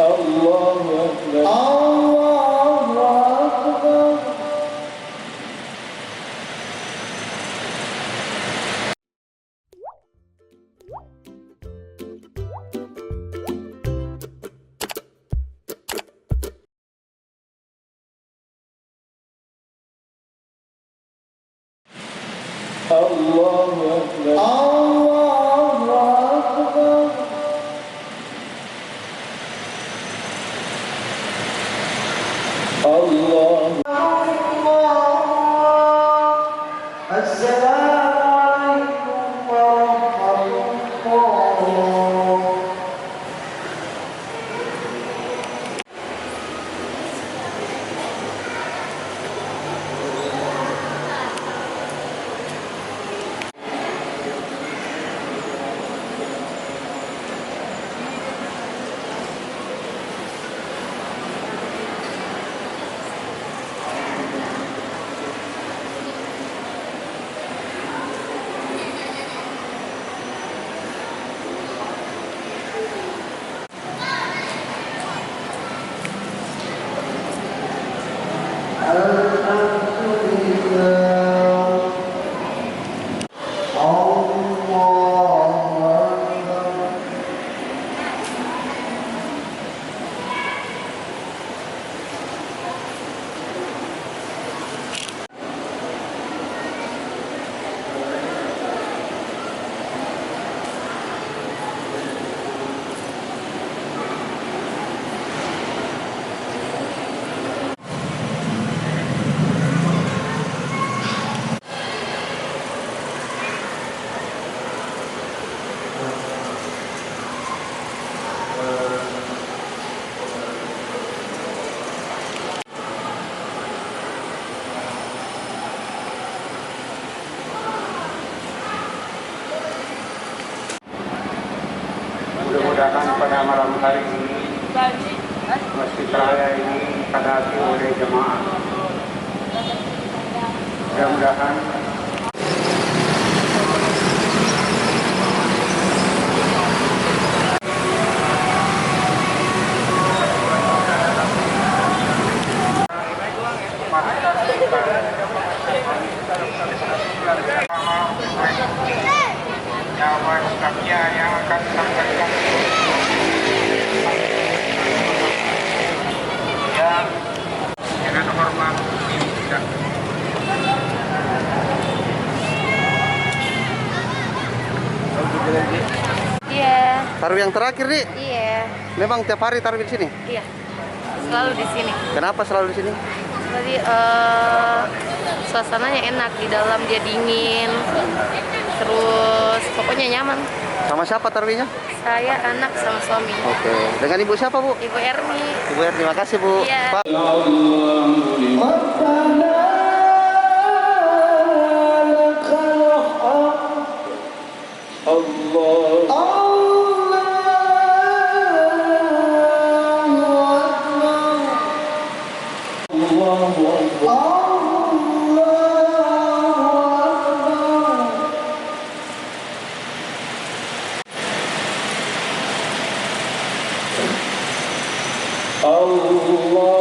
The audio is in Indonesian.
Allahu Akbar. Allahu Akbar. Allahu Akbar. Allahu Akbar. Allah. Assalamualaikum warahmatullahi. Mudah-mudahan pada malam hari ini Masjid Raya ini dipadati oleh jemaah. Mudah-mudahan nyawa lengkapnya yang akan disampaikan yang dengan hormat tidak. Iya. Taruh yang terakhir, Dik. Iya. Memang tiap hari taruh di sini? Iya. Selalu di sini. Kenapa selalu di sini? Jadi suasananya enak, di dalam dia dingin. Terus pokoknya nyaman. Sama siapa taruhnya? Saya, anak, sama suami. Oke. Dengan Ibu siapa, Bu? Ibu Ermi. Ibu Erni, terima kasih, Bu. Iya. Pak. Allah